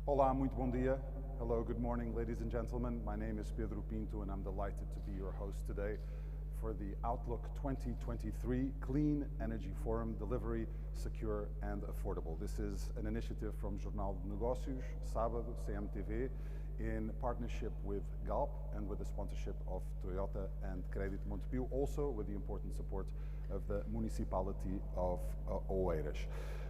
Olá, muito bom dia. Hello, good morning, ladies and gentlemen. My name is Pedro Pinto, and I'm delighted to be your host today for the Outlook 2023 Clean Energy Forum, Delivery, Secure and Affordable. This is an initiative from Jornal de Negócios, Sábado, CMTV, in partnership with Galp and with the sponsorship of Toyota and Crédito Montepio, also with the important support of the municipality of Oeiras.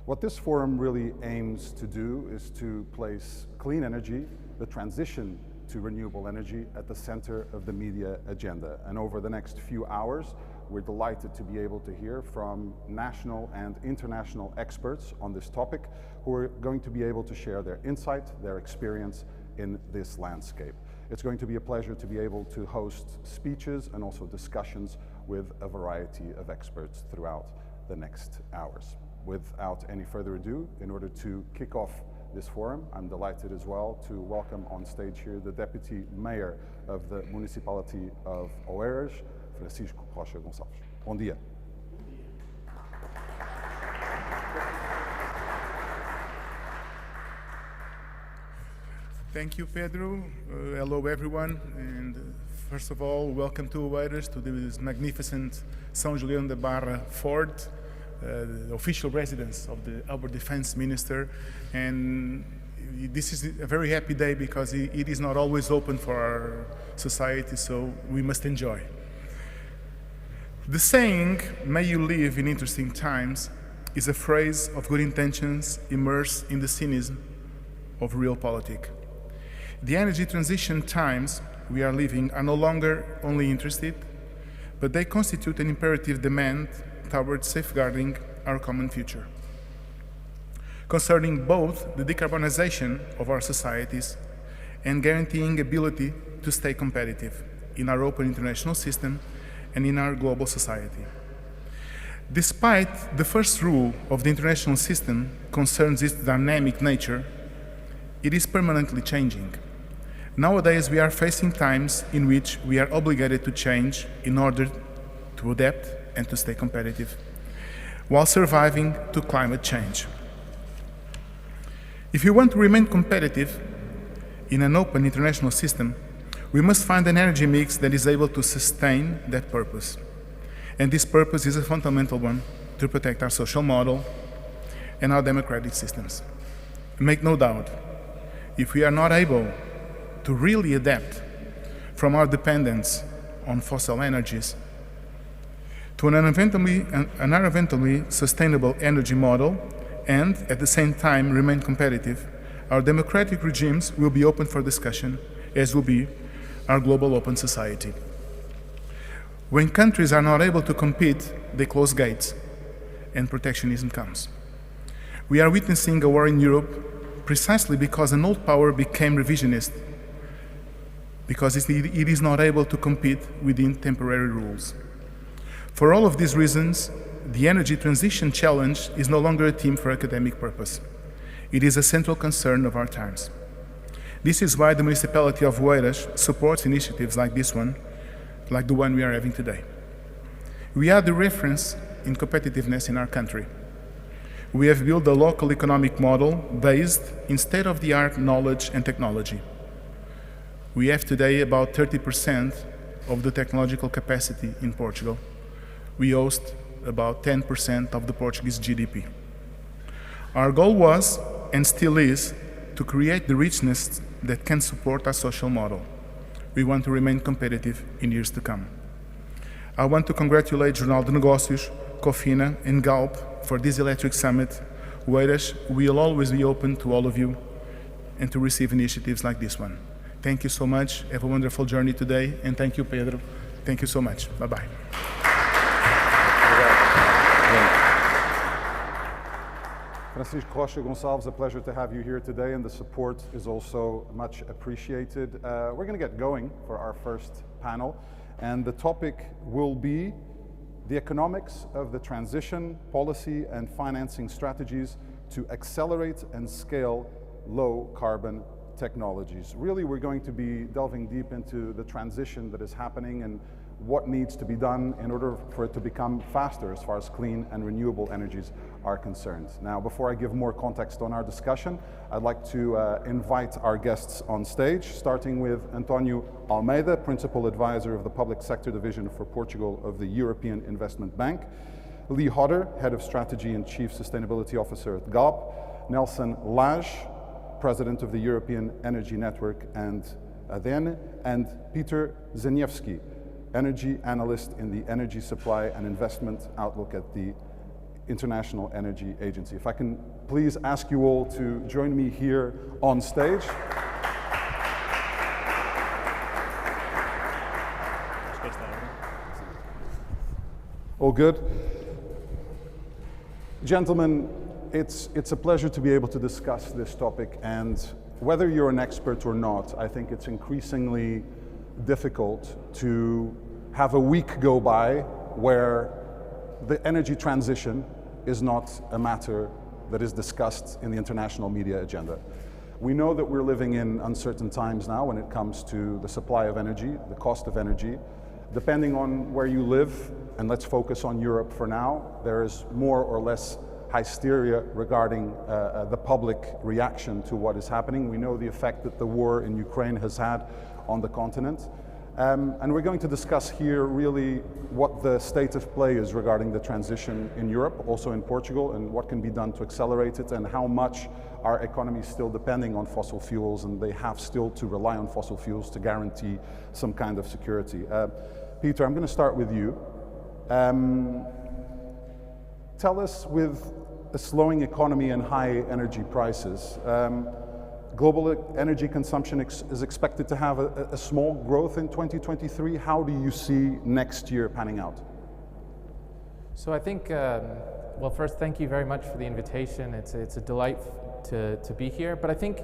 What this forum really aims to do is to place clean energy, the transition to renewable energy, at the center of the media agenda. And over the next few hours, we're delighted to be able to hear from national and international experts on this topic who are going to be able to share their insight, their experience in this landscape. It's going to be a pleasure to be able to host speeches and also discussions with a variety of experts throughout the next hours. Without any further ado, in order to kick off this forum, I'm delighted as well to welcome on stage here the Deputy Mayor of the Municipality of Oeiras, Francisco Rocha Gonçalves. Bom dia. Thank you, Pedro. Hello, everyone. And first of all, welcome to Oeiras, to this magnificent São Julião da Barra Fort, the official residence of our defense minister. And this is a very happy day because it is not always open for our society, so we must enjoy. The saying, "May you live in interesting times," is a phrase of good intentions immersed in the cynicism of real politics. The energy transition times we are living are no longer only interested, but they constitute an imperative demand towards safeguarding our common future, concerning both the decarbonization of our societies and guaranteeing ability to stay competitive in our open international system and in our global society. Despite the first rule of the international system concerns its dynamic nature, it is permanently changing. Nowadays, we are facing times in which we are obligated to change in order to adapt and to stay competitive, while surviving to climate change. If we want to remain competitive in an open international system, we must find an energy mix that is able to sustain that purpose. And this purpose is a fundamental one: to protect our social model and our democratic systems. Make no doubt, if we are not able to really adapt from our dependence on fossil energies to an environmentally sustainable energy model, and at the same time remain competitive, our democratic regimes will be open for discussion, as will be our global open society. When countries are not able to compete, they close gates, and protectionism comes. We are witnessing a war in Europe precisely because an old power became revisionist, because it is not able to compete within temporary rules. For all of these reasons, the energy transition challenge is no longer a theme for academic purpose. It is a central concern of our times. This is why the municipality of Oeiras supports initiatives like this one, like the one we are having today. We are the reference in competitiveness in our country. We have built a local economic model based in state-of-the-art knowledge and technology. We have today about 30% of the technological capacity in Portugal. We host about 10% of the Portuguese GDP. Our goal was, and still is, to create the richness that can support our social model. We want to remain competitive in years to come. I want to congratulate Jornal de Negócios, Cofina, and Galp for this electric summit. Oeiras will always be open to all of you and to receive initiatives like this one. Thank you so much. Have a wonderful journey today, and thank you, Pedro. Thank you so much. Bye-bye. Francisco Rocha Gonçalves, a pleasure to have you here today, and the support is also much appreciated. We're going to get going for our first panel, and the topic will be the economics of the transition, policy and financing strategies to accelerate and scale low-carbon technologies. Really, we're going to be delving deep into the transition that is happening and what needs to be done in order for it to become faster as far as clean and renewable energies are concerned. Now, before I give more context on our discussion, I'd like to invite our guests on stage, starting with António Almeida, Principal Advisor of the Public Sector Division for Portugal of the European Investment Bank, Lee Hodder, Head of Strategy and Chief Sustainability Officer at GALP, Nelson Lage, President of the European Energy Network and ADN, and Peter Zeniewski, Energy Analyst in the Energy Supply and Investment Outlook at the International Energy Agency. If I can please ask you all to join me here on stage. All good? Gentlemen, it's a pleasure to be able to discuss this topic, and whether you're an expert or not, I think it's increasingly difficult to have a week go by where the energy transition is not a matter that is discussed in the international media agenda. We know that we're living in uncertain times now when it comes to the supply of energy, the cost of energy. Depending on where you live, and let's focus on Europe for now, there is more or less hysteria regarding the public reaction to what is happening. We know the effect that the war in Ukraine has had on the continent. And we're going to discuss here really what the state of play is regarding the transition in Europe, also in Portugal, and what can be done to accelerate it, and how much our economy is still depending on fossil fuels, and they have still to rely on fossil fuels to guarantee some kind of security. Peter, I'm going to start with you. Tell us, with a slowing economy and high energy prices, global energy consumption is expected to have a small growth in 2023. How do you see next year panning out? So I think, well, first, thank you very much for the invitation. It's a delight to be here. But I think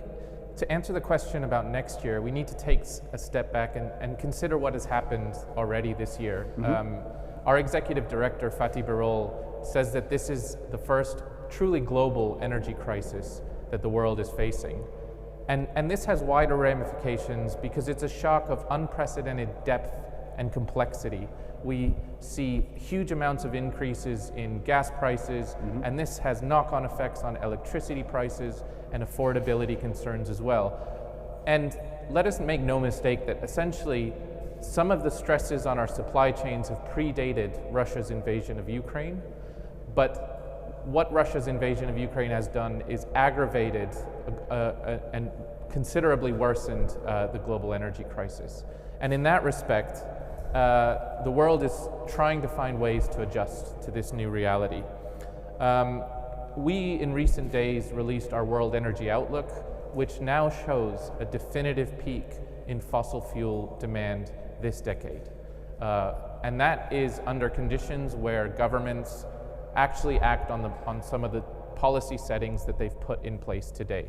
to answer the question about next year, we need to take a step back and consider what has happened already this year. Mm-hmm. Our executive director, Fatih Birol, says that this is the first truly global energy crisis that the world is facing. And this has wider ramifications because it's a shock of unprecedented depth and complexity. We see huge amounts of increases in gas prices, mm-hmm. and this has knock-on effects on electricity prices and affordability concerns as well. And let us make no mistake that essentially some of the stresses on our supply chains have predated Russia's invasion of Ukraine, but what Russia's invasion of Ukraine has done is aggravated and considerably worsened the global energy crisis. And in that respect, the world is trying to find ways to adjust to this new reality. We, in recent days, released our World Energy Outlook, which now shows a definitive peak in fossil fuel demand this decade. And that is under conditions where governments actually act on some of the policy settings that they've put in place today.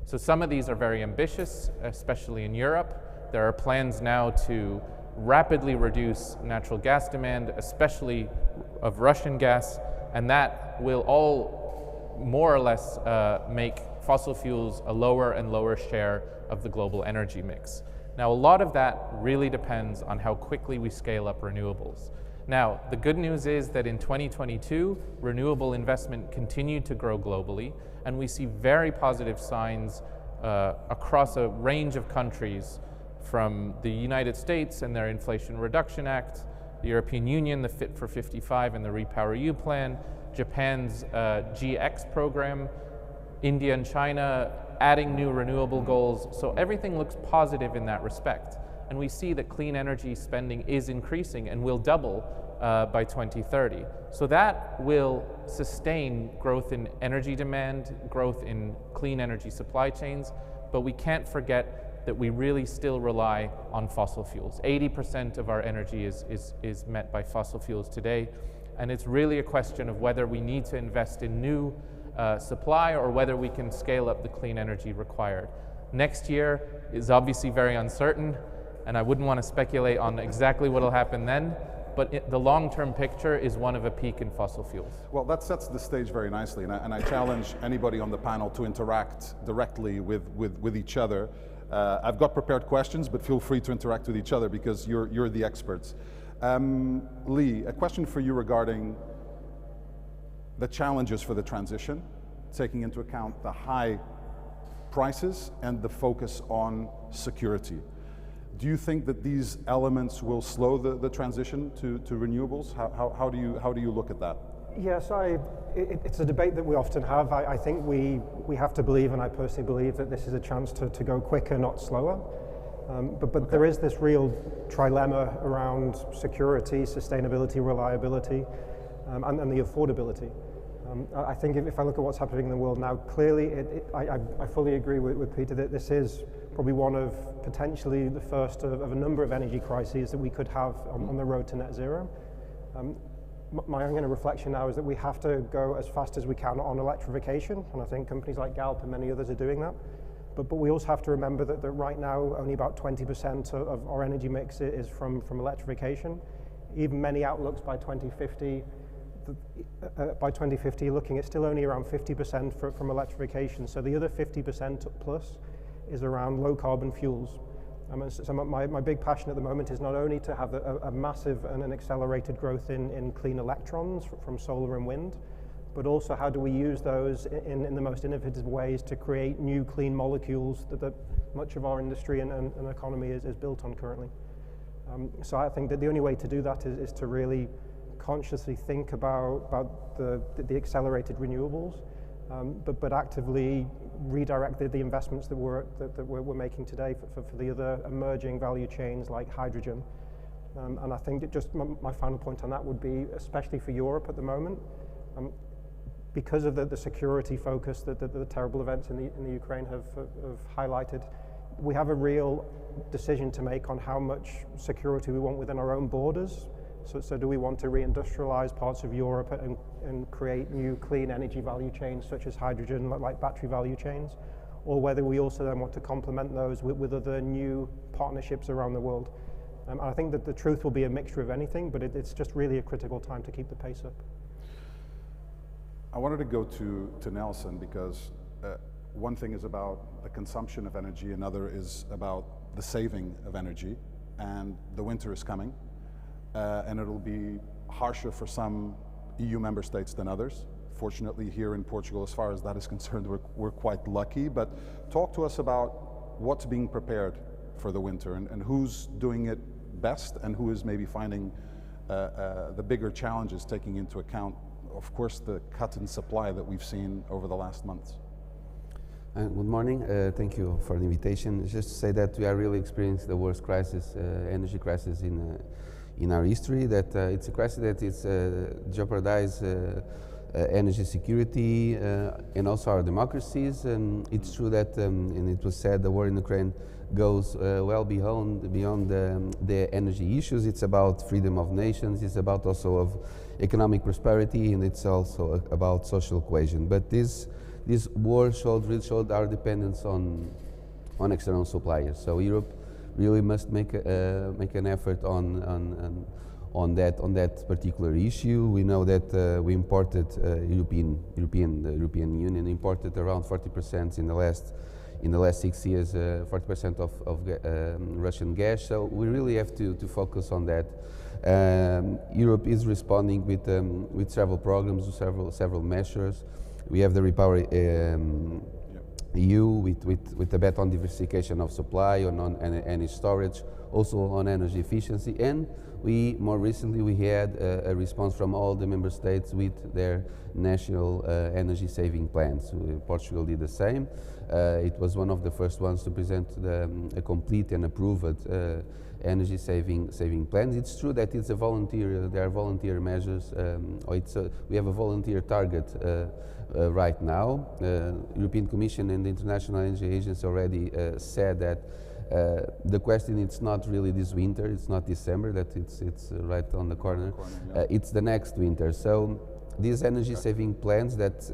So some of these are very ambitious, especially in Europe. There are plans now to rapidly reduce natural gas demand, especially of Russian gas, and that will all more or less make fossil fuels a lower and lower share of the global energy mix. Now, a lot of that really depends on how quickly we scale up renewables. Now, the good news is that in 2022, renewable investment continued to grow globally, and we see very positive signs across a range of countries, from the United States and their Inflation Reduction Act, the European Union, the Fit for 55 and the REPowerEU plan, Japan's GX program, India and China adding new renewable goals. So everything looks positive in that respect. And we see that clean energy spending is increasing and will double by 2030. So that will sustain growth in energy demand, growth in clean energy supply chains, but we can't forget that we really still rely on fossil fuels. 80% of our energy is met by fossil fuels today, and it's really a question of whether we need to invest in new supply or whether we can scale up the clean energy required. Next year is obviously very uncertain, and I wouldn't want to speculate on exactly what will happen then, but the long-term picture is one of a peak in fossil fuels. Well, that sets the stage very nicely, and I challenge anybody on the panel to interact directly with each other. I've got prepared questions, but feel free to interact with each other because you're the experts. Lee, a question for you regarding the challenges for the transition, taking into account the high prices and the focus on security. Do you think that these elements will slow the transition to renewables? How do you look at that? Yes, it's a debate that we often have. I think we have to believe, and I personally believe, that this is a chance to go quicker, not slower. But there is this real trilemma around security, sustainability, reliability, and the affordability. I think if I look at what's happening in the world now, clearly I fully agree with Peter that this is probably one of potentially the first of a number of energy crises that we could have on the road to net zero. My own reflection now is that we have to go as fast as we can on electrification, and I think companies like Galp and many others are doing that. But we also have to remember that right now only about 20% of our energy mix is from electrification. Even many outlooks by 2050, looking at still only around 50% from electrification. So the other 50% plus is around low carbon fuels. So my big passion at the moment is not only to have a massive and an accelerated growth in clean electrons from solar and wind, but also how do we use those in the most innovative ways to create new clean molecules that much of our industry and economy is built on currently. So I think that the only way to do that is to really consciously think about the accelerated renewables, but actively redirect the investments that we're making today for the other emerging value chains like hydrogen. And I think that just my final point on that would be, especially for Europe at the moment, because of the security focus that the terrible events in the Ukraine have highlighted, we have a real decision to make on how much security we want within our own borders. So do we want to reindustrialize parts of Europe and create new clean energy value chains such as hydrogen, like battery value chains, or whether we also then want to complement those with other new partnerships around the world. And I think that the truth will be a mixture of anything, but it's just really a critical time to keep the pace up. I wanted to go to Nelson because one thing is about the consumption of energy, another is about the saving of energy, and the winter is coming. And it'll be harsher for some EU member states than others. Fortunately, here in Portugal, as far as that is concerned, we're quite lucky. But talk to us about what's being prepared for the winter and who's doing it best and who is maybe finding the bigger challenges, taking into account, of course, the cut in supply that we've seen over the last months. Good morning. Thank you for the invitation. Just to say that we are really experiencing the worst crisis, energy crisis in our history, that it's a crisis that is jeopardize energy security and also our democracies. And it's true that, and it was said, the war in Ukraine goes well beyond the energy issues. It's about freedom of nations, it's about also of economic prosperity, and it's also about social cohesion. But this war really showed our dependence on external suppliers. So Europe really must make an effort on that particular issue. We know that we imported the European Union imported around 40% in the last 6 years, 40% of Russian gas. So we really have to focus on that. Europe is responding with several programs, several measures. We have the Repower EU with the bet on diversification of supply, on energy storage, also on energy efficiency, and more recently we had a response from all the member states with their national energy saving plans. Portugal did the same. It was one of the first ones to present a complete and approved energy saving plan. It's true that it's a volunteer. There are volunteer measures. We have a volunteer target right now. European Commission and the International Energy Agency already said that the question, it's not really this winter, it's not December, that it's right on the corner. It's the next winter. So these energy saving plans that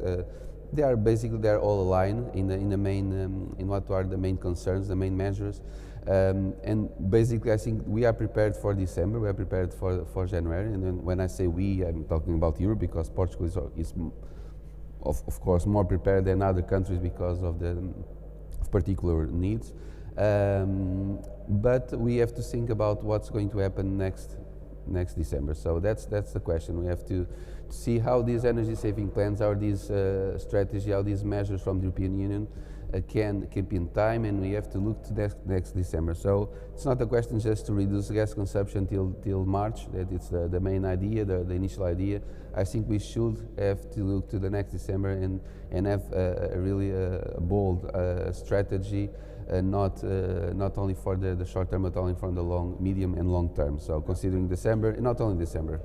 they're all aligned in the main in what are the main concerns, the main measures. And basically, I think we are prepared for December. We are prepared for January. And then when I say we, I'm talking about Europe, because Portugal is of course more prepared than other countries because of the particular needs. But we have to think about what's going to happen next next December. So that's the question. We have to see how these energy saving plans, how these strategy, how these measures from the European Union can keep in time, and we have to look to next December. So it's not a question just to reduce gas consumption till March. That it's the main idea, the initial idea. I think we should have to look to the next December and have a really bold strategy, not only for the short term, but only for the medium and long term. So considering December, not only December.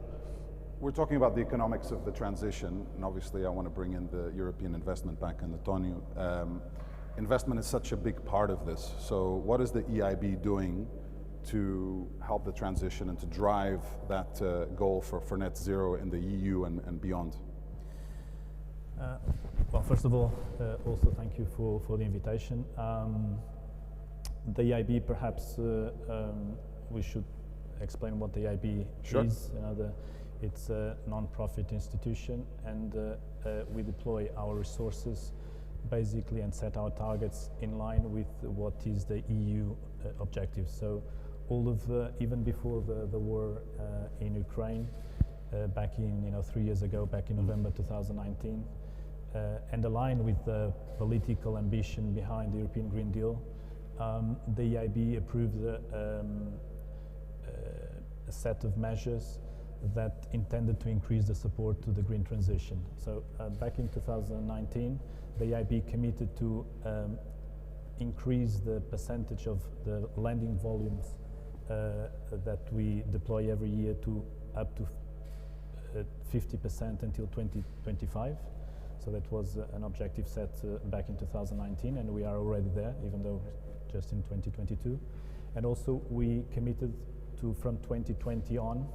We're talking about the economics of the transition, and obviously I want to bring in the European Investment Bank and Antonio. Investment is such a big part of this. So what is the EIB doing to help the transition and to drive that goal for net zero in the EU and beyond? Well, first of all, also thank you for the invitation. The EIB, perhaps we should explain what the EIB is. It's a non-profit institution, and we deploy our resources basically and set our targets in line with what is the EU objectives. So all of even before the war in Ukraine, back in 3 years ago, back in November 2019, and aligned with the political ambition behind the European Green Deal, the EIB approved a set of measures that intended to increase the support to the green transition. So back in 2019, the EIB committed to increase the percentage of the lending volumes that we deploy every year to up to 50% until 2025. So that was an objective set back in 2019, and we are already there, even though just in 2022. And also we committed to, from 2020 on,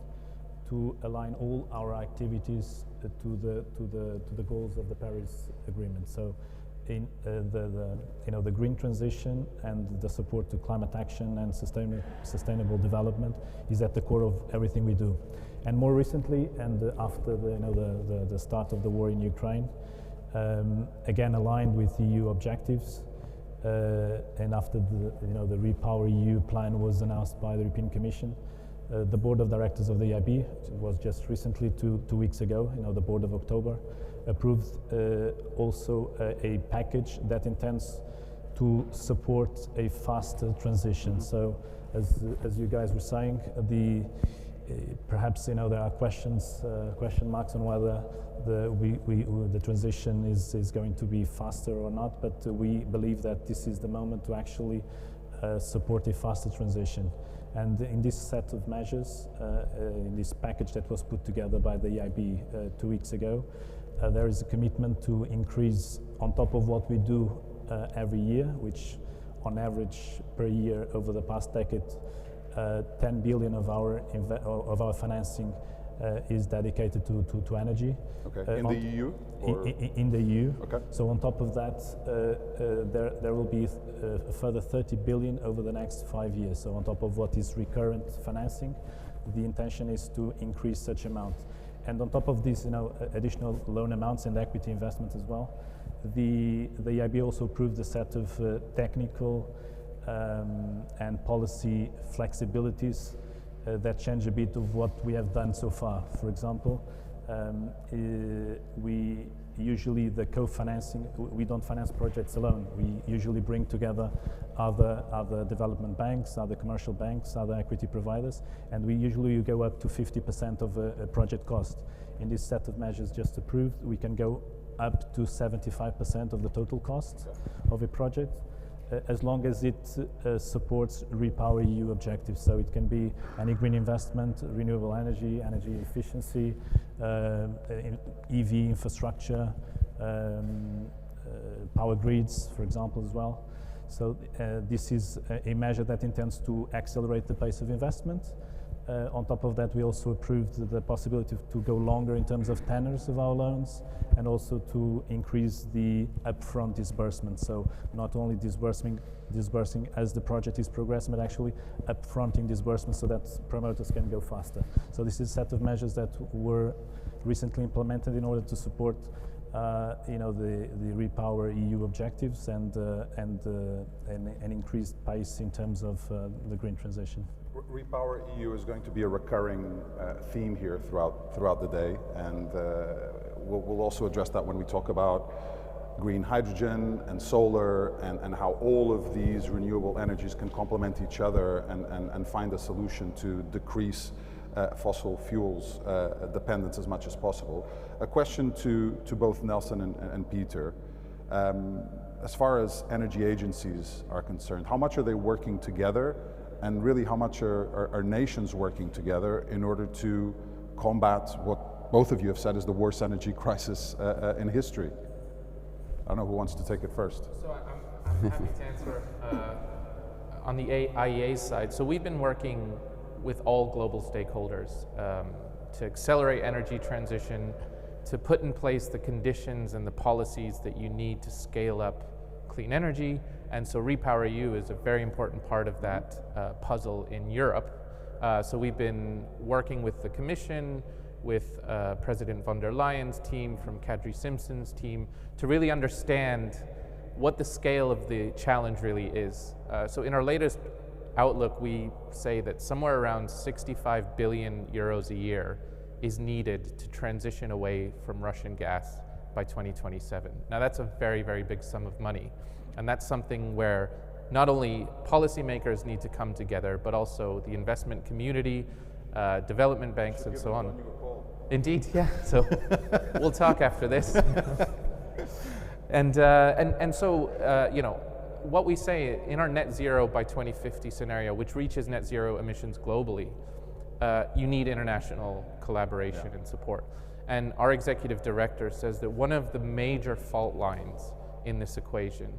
to align all our activities to the goals of the Paris Agreement. So in the green transition and the support to climate action and sustainable development is at the core of everything we do. And more recently, and after the start of the war in Ukraine, again aligned with EU objectives, and after the Repower EU plan was announced by the European Commission, the board of directors of the EIB, it was just recently, two weeks ago, the board of October, approved also a package that intends to support a faster transition. So, as you guys were saying, perhaps there are question marks on whether the transition is going to be faster or not, but we believe that this is the moment to actually support a faster transition. And in this set of measures, in this package that was put together by the EIB 2 weeks ago, there is a commitment to increase, on top of what we do every year, which on average per year over the past decade, 10 billion of our financing is dedicated to energy. Okay. In the EU? In the EU. Okay. So on top of that, there will be a further 30 billion over the next 5 years. So on top of what is recurrent financing, the intention is to increase such amount. And on top of these, additional loan amounts and equity investments as well, the EIB also approved a set of technical and policy flexibilities that change a bit of what we have done so far. For example, we usually, the co-financing, we don't finance projects alone. We usually bring together other development banks, other commercial banks, other equity providers, and we usually go up to 50% of a project cost. In this set of measures just approved, we can go up to 75% of the total cost of a project, as long as it supports Repower EU objectives. So it can be any green investment, renewable energy, energy efficiency, EV infrastructure, power grids, for example, as well. So this is a measure that intends to accelerate the pace of investment. On top of that, we also approved the possibility to go longer in terms of tenors of our loans, and also to increase the upfront disbursement. So not only disbursing as the project is progressing, but actually upfronting disbursement so that promoters can go faster. So this is a set of measures that were recently implemented in order to support you know, the Repower EU objectives and an increased pace in terms of the green transition. Repower EU is going to be a recurring theme here throughout the day, and we'll also address that when we talk about green hydrogen and solar and how all of these renewable energies can complement each other and find a solution to decrease fossil fuels dependence as much as possible. A question to both Nelson and Peter. As far as energy agencies are concerned, how much are they working together, and really how much are nations working together in order to combat what both of you have said is the worst energy crisis in history? I don't know who wants to take it first. So I'm happy to answer on the IEA side. So we've been working with all global stakeholders to accelerate energy transition, to put in place the conditions and the policies that you need to scale up clean energy. And so Repower EU is a very important part of that puzzle in Europe. So we've been working with the Commission, with President von der Leyen's team, from Kadri Simpson's team, to really understand what the scale of the challenge really is. So in our latest outlook, we say that somewhere around 65 billion euros a year is needed to transition away from Russian gas by 2027. Now that's a very, very big sum of money. And that's something where not only policymakers need to come together, but also the investment community, development banks, and so on. Indeed, yeah. So we'll talk after this. And so, you know, what we say in our net zero by 2050 scenario, which reaches net zero emissions globally, you need international collaboration and support. And our executive director says that one of the major fault lines in this equation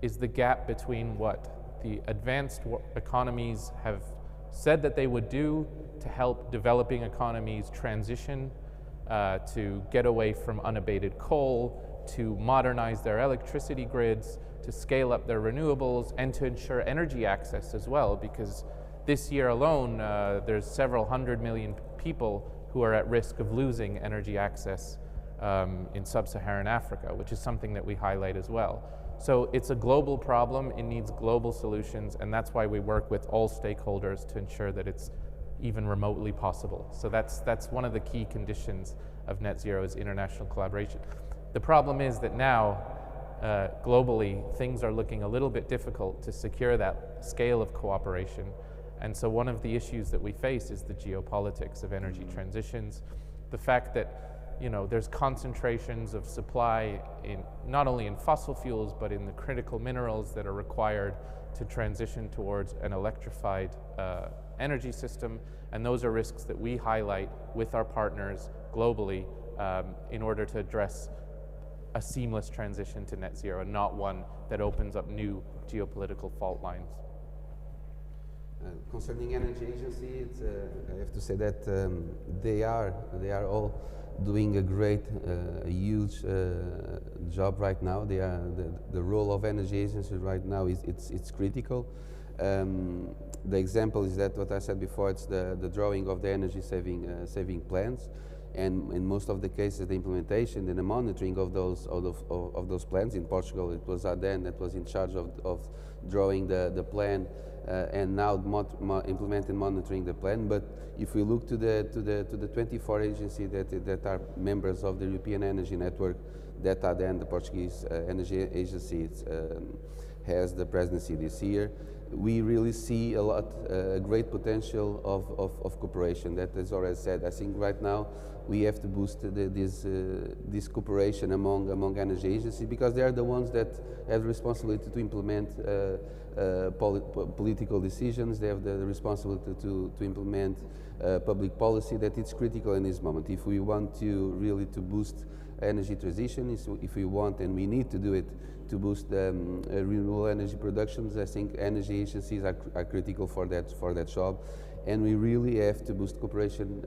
is the gap between what the advanced economies have said that they would do to help developing economies transition to get away from unabated coal, to modernize their electricity grids, to scale up their renewables, and to ensure energy access as well, because this year alone there's several 100 million people who are at risk of losing energy access in sub-Saharan Africa, which is something that we highlight as well. So it's a global problem, it needs global solutions, and that's why we work with all stakeholders to ensure that it's even remotely possible. So that's one of the key conditions of net zero, is international collaboration. The problem is that now, globally, things are looking a little bit difficult to secure that scale of cooperation. And so one of the issues that we face is the geopolitics of energy transitions, the fact that, you know, there's concentrations of supply in not only in fossil fuels, but in the critical minerals that are required to transition towards an electrified energy system. And those are risks that we highlight with our partners globally in order to address a seamless transition to net zero, and not one that opens up new geopolitical fault lines. Concerning energy agency, I have to say that they are all doing a great, a huge job right now. They are the role of energy agencies right now is it's critical. The example is that what I said before. It's the drawing of the energy saving plans, and in most of the cases, the implementation and the monitoring of those plans. In Portugal, it was ADEN that was in charge of drawing the plan. And now implement and monitoring the plan. But if we look to the 24 agencies that are members of the European Energy Network, that ADEN, the Portuguese Energy Agency, has the presidency this year, we really see a great potential of cooperation. That is already said. I think right now we have to boost this cooperation among energy agencies, because they are the ones that have the responsibility to implement political decisions. They have the responsibility to implement public policy that is critical in this moment. If we want to really boost energy transition, if we want, and we need to do it, to boost renewable energy productions, I think energy agencies are critical for that job. And we really have to boost cooperation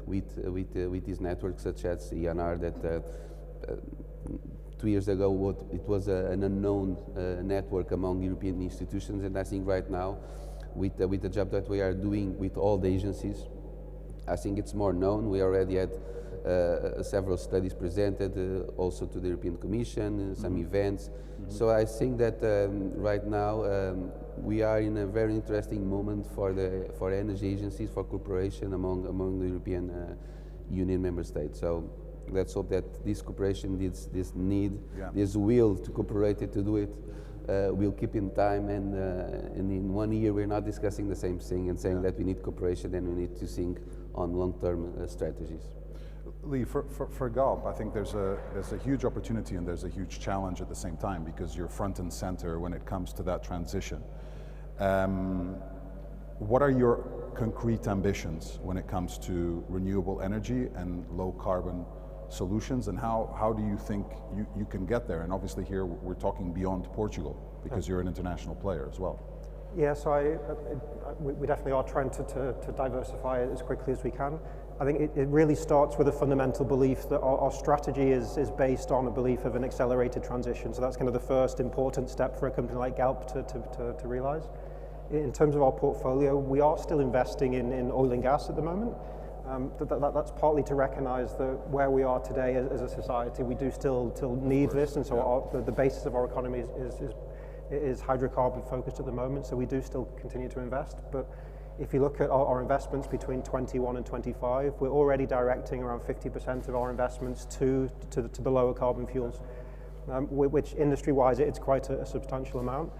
with these networks, such as ENR, that 2 years ago it was an unknown network among European institutions. And I think right now, with the job that we are doing with all the agencies, I think it's more known. We already had several studies presented, also to the European Commission, some events. So I think that right now we are in a very interesting moment for energy agencies, for cooperation among the European Union member states. So let's hope that this cooperation, this need, this will to cooperate to do it, we'll keep in time, and in 1 year we're not discussing the same thing and saying that we need cooperation and we need to think on long-term strategies. Lee, for Galp, I think there's a huge opportunity and there's a huge challenge at the same time, because you're front and center when it comes to that transition. What are your concrete ambitions when it comes to renewable energy and low carbon solutions, and how do you think you can get there? And obviously here we're talking beyond Portugal, because you're an international player as well. Yeah, so we definitely are trying to diversify it as quickly as we can. I think it really starts with a fundamental belief that our strategy is based on a belief of an accelerated transition. So that's kind of the first important step for a company like Galp to realize. In terms of our portfolio, we are still investing in oil and gas at the moment. That's partly to recognize that where we are today as a society, we do still need this, and so the basis of our economy is hydrocarbon focused at the moment, so we do still continue to invest. But if you look at our investments between 21 and 25, we're already directing around 50% of our investments to the lower carbon fuels, which industry-wise it's quite a substantial amount.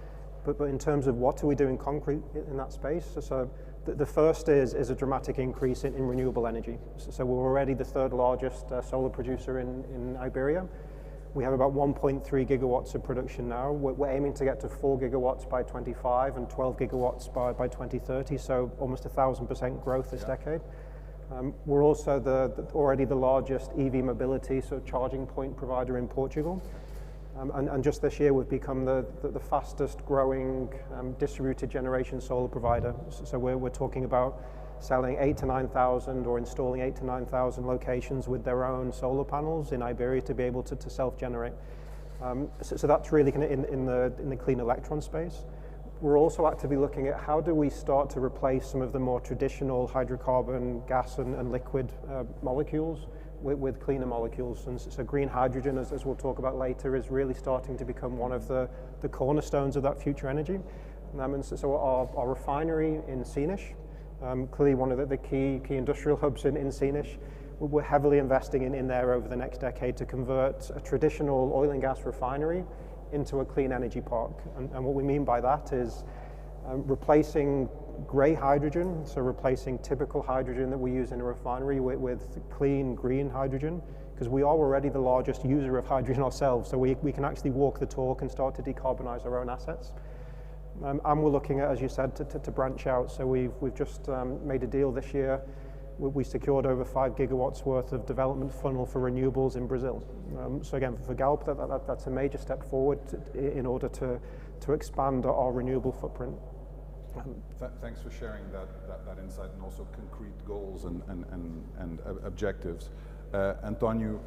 But in terms of what are we doing concrete in that space, so the first is a dramatic increase in renewable energy. So we're already the third largest solar producer in Iberia. We have about 1.3 gigawatts of production now. We're aiming to get to 4 gigawatts by 25 and 12 gigawatts by 2030, so almost 1,000% growth this decade. We're also already the largest EV mobility, so charging point provider in Portugal. And just this year we've become the fastest growing distributed generation solar provider. So we're talking about selling 8,000 to 9,000 or installing 8,000 to 9,000 locations with their own solar panels in Iberia to be able to self-generate. So that's really kind of in the clean electron space. We're also actively looking at how do we start to replace some of the more traditional hydrocarbon, gas and liquid molecules with cleaner molecules. And so green hydrogen, as we'll talk about later, is really starting to become one of the cornerstones of that future energy. And so our refinery in Sines, clearly one of the key industrial hubs in Sines, we're heavily investing in there over the next decade to convert a traditional oil and gas refinery into a clean energy park. And what we mean by that is replacing grey hydrogen, so replacing typical hydrogen that we use in a refinery with clean green hydrogen, because we are already the largest user of hydrogen ourselves, so we can actually walk the talk and start to decarbonize our own assets. And we're looking at, as you said, to branch out. So we've just made a deal this year. We secured over 5 gigawatts worth of development funnel for renewables in Brazil. So again, for Galp, that's a major step forward in order to expand our renewable footprint. Thanks for sharing that insight, and also concrete goals and objectives. Antonio,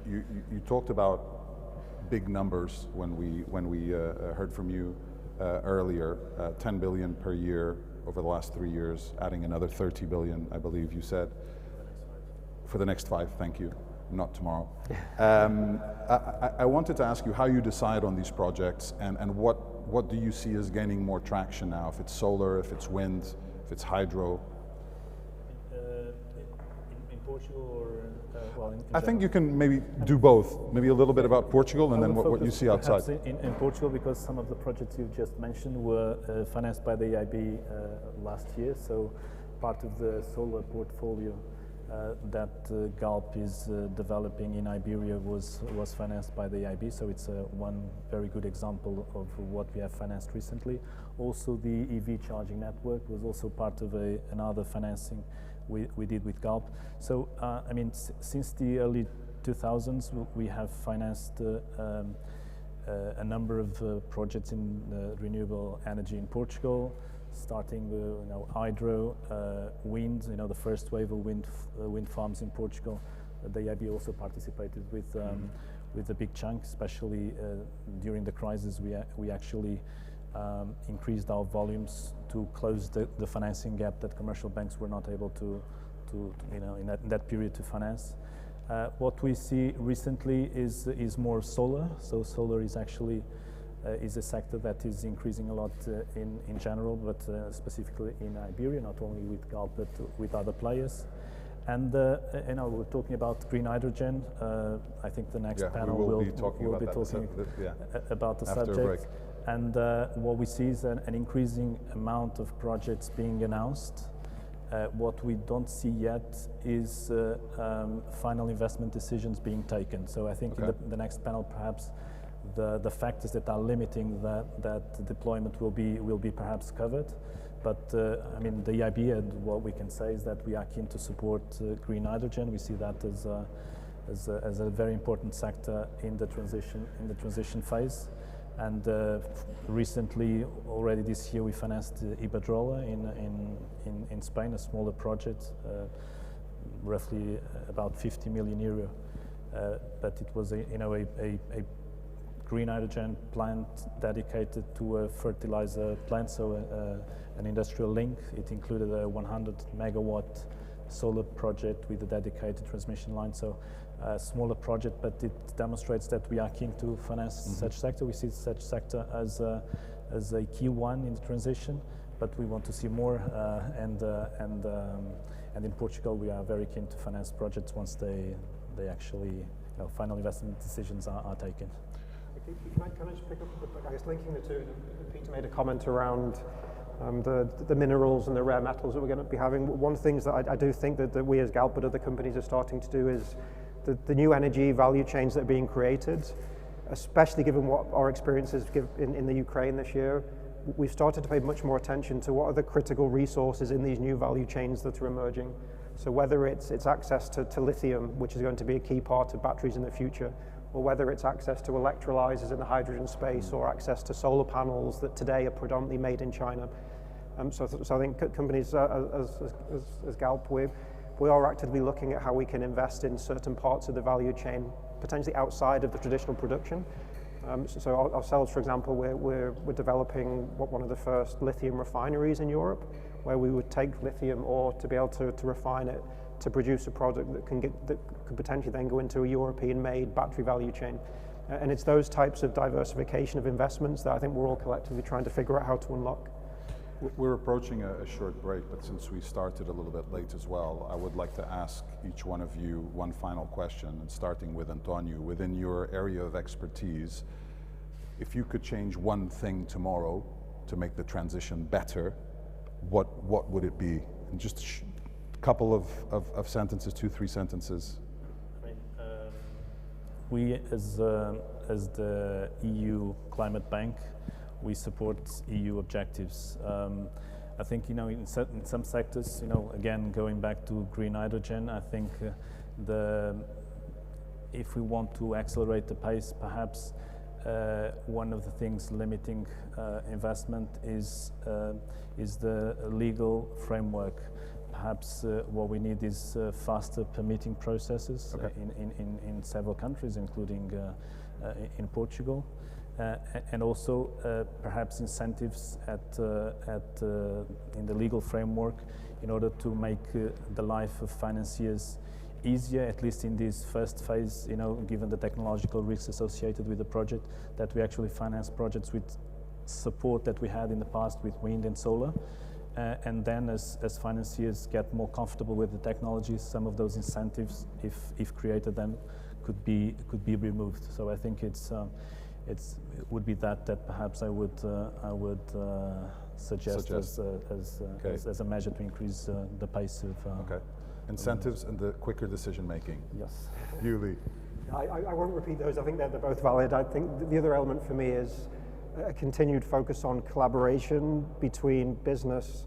you talked about big numbers when we heard from you earlier, 10 billion per year over the last 3 years, adding another 30 billion, I believe you said. For the next 5, thank you, not tomorrow. I wanted to ask you how you decide on these projects, and what do you see as gaining more traction now, if it's solar, if it's wind, if it's hydro? In Portugal or I think you can maybe do both. Maybe a little bit about Portugal and then what you see outside. In Portugal, because some of the projects you've just mentioned were financed by the EIB last year, so part of the solar portfolio that Galp is developing in Iberia was financed by the EIB, so it's one very good example of what we have financed recently. Also, the EV charging network was also part of another financing we did with Galp. So, I mean, since the early 2000s, we have financed a number of projects in renewable energy in Portugal, starting with hydro, wind. The first wave of wind farms in Portugal. The EIB also participated with a big chunk, especially during the crisis. We actually increased our volumes to close the financing gap that commercial banks were not able to in that period to finance. What we see recently is more solar. So solar is actually is a sector that is increasing a lot in general, but specifically in Iberia, not only with Galp but with other players. And we're talking about green hydrogen. I think the next panel will be talking about the subject. And what we see is an increasing amount of projects being announced. What we don't see yet is final investment decisions being taken. So I think in the next panel, perhaps the factors that are limiting that deployment will be perhaps covered. But I mean, the idea, what we can say is that we are keen to support green hydrogen. We see that as a very important sector in the transition phase. And recently, already this year, we financed Iberdrola in Spain, a smaller project, roughly about 50 million euro. But it was a green hydrogen plant dedicated to a fertilizer plant, so an industrial link. It included a 100 megawatt solar project with a dedicated transmission line. So a smaller project, but it demonstrates that we are keen to finance such sector. We see such sector as a key one in the transition, but we want to see more. And in Portugal, we are very keen to finance projects once they actually, final investment decisions are taken. Can I just pick up, I guess, linking the two? Peter made a comment around the minerals and the rare metals that we're going to be having. One of the things that I do think that we as Galp, but other companies are starting to do is the new energy value chains that are being created, especially given what our experiences in the Ukraine this year. We've started to pay much more attention to what are the critical resources in these new value chains that are emerging. So whether it's access to lithium, which is going to be a key part of batteries in the future, or whether it's access to electrolyzers in the hydrogen space, or access to solar panels that today are predominantly made in China. So I think companies as Galp, we are actively looking at how we can invest in certain parts of the value chain, potentially outside of the traditional production. So ourselves, for example, we're developing one of the first lithium refineries in Europe, where we would take lithium ore to be able to refine it to produce a product that could potentially then go into a European-made battery value chain. And it's those types of diversification of investments that I think we're all collectively trying to figure out how to unlock. We're approaching a short break, but since we started a little bit late as well, I would like to ask each one of you one final question, and starting with António. Within your area of expertise, if you could change one thing tomorrow to make the transition better, what would it be? And just a couple of sentences, 2-3 sentences. I mean, we as the EU Climate Bank, we support EU objectives. I think, in some sectors, again, going back to green hydrogen, I think if we want to accelerate the pace, perhaps one of the things limiting investment is the legal framework. Perhaps what we need is faster permitting processes in several countries, including in Portugal. And also perhaps incentives in the legal framework in order to make the life of financiers easier, at least in this first phase, given the technological risks associated with the project, that we actually finance projects with support that we had in the past with wind and solar. And then as financiers get more comfortable with the technologies, some of those incentives, if created, then could be removed. So I think it would be that perhaps I would suggest as a measure to increase the pace of. Incentives and the quicker decision making. Yes. Yuli. I won't repeat those. I think they're both valid. I think the other element for me is a continued focus on collaboration between business,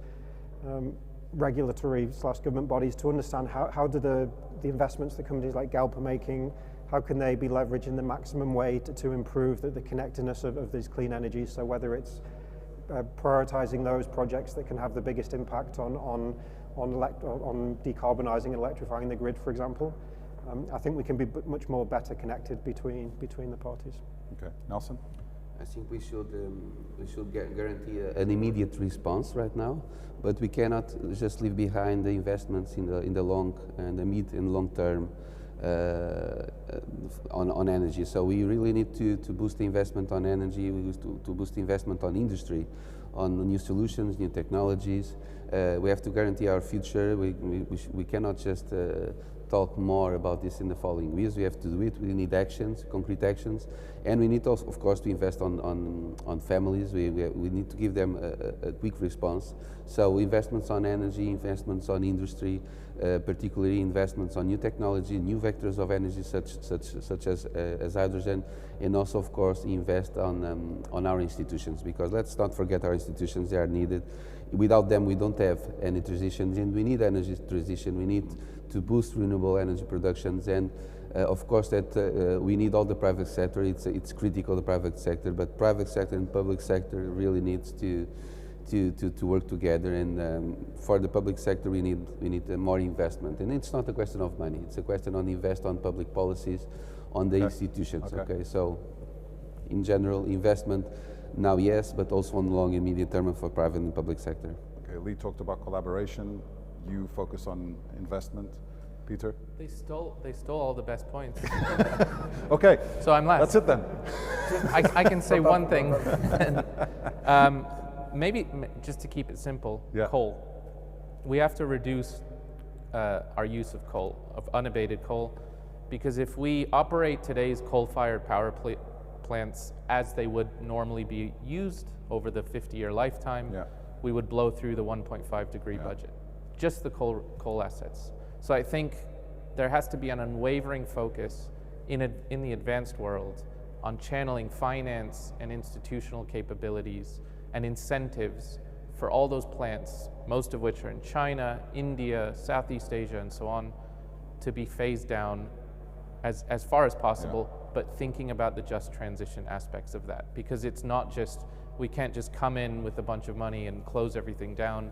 regulatory/government bodies to understand how do the investments that companies like Galp are making, how can they be leveraged in the maximum way to improve the connectedness of these clean energies. So whether it's prioritizing those projects that can have the biggest impact on decarbonising and electrifying the grid, for example, I think we can be much more better connected between the parties. Okay, Nelson. I think we should guarantee an immediate response right now, but we cannot just leave behind the investments in the long and the mid and long term on energy. So we really need to boost the investment on energy, we need to boost the investment on industry, on new solutions, new technologies. We have to guarantee our future. We cannot just talk more about this in the following years. We have to do it. We need actions, concrete actions, and we need also, of course, to invest on families. We need to give them a quick response. So investments on energy, investments on industry, particularly investments on new technology, new vectors of energy such as hydrogen, and also, of course, invest on our institutions, because let's not forget our institutions. They are needed. Without them, we don't have any transitions, and we need energy transition. We need to boost renewable energy productions, and of course that we need all the private sector. It's critical, the private sector, but private sector and public sector really needs to work together. And for the public sector, we need more investment. And it's not a question of money. It's a question on invest on public policies, on the institutions. Okay, so in general, investment. Now, yes, but also on long and medium term for private and public sector. Okay, Lee talked about collaboration. You focus on investment. Peter? They stole all the best points. Okay. So I'm last. That's it then. I can say one thing. Maybe just to keep it simple, coal. We have to reduce our use of coal, of unabated coal, because if we operate today's coal-fired power plants as they would normally be used over the 50-year lifetime, we would blow through the 1.5 degree budget, just the coal assets. So I think there has to be an unwavering focus in the advanced world on channeling finance and institutional capabilities and incentives for all those plants, most of which are in China, India, Southeast Asia, and so on, to be phased down as far as possible, but thinking about the just transition aspects of that. Because it's not just, we can't just come in with a bunch of money and close everything down.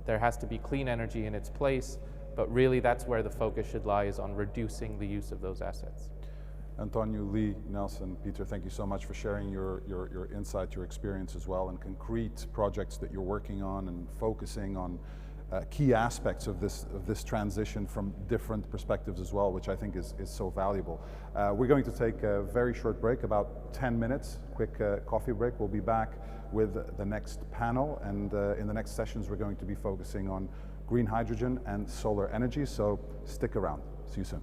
There has to be clean energy in its place, but really that's where the focus should lie, is on reducing the use of those assets. Antonio, Lee, Nelson, Peter, thank you so much for sharing your insight, your experience as well, and concrete projects that you're working on and focusing on key aspects of this transition from different perspectives as well, which I think is so valuable. We're going to take a very short break, about 10 minutes, quick coffee break. We'll be back with the next panel, and in the next sessions we're going to be focusing on green hydrogen and solar energy, so stick around. See you soon.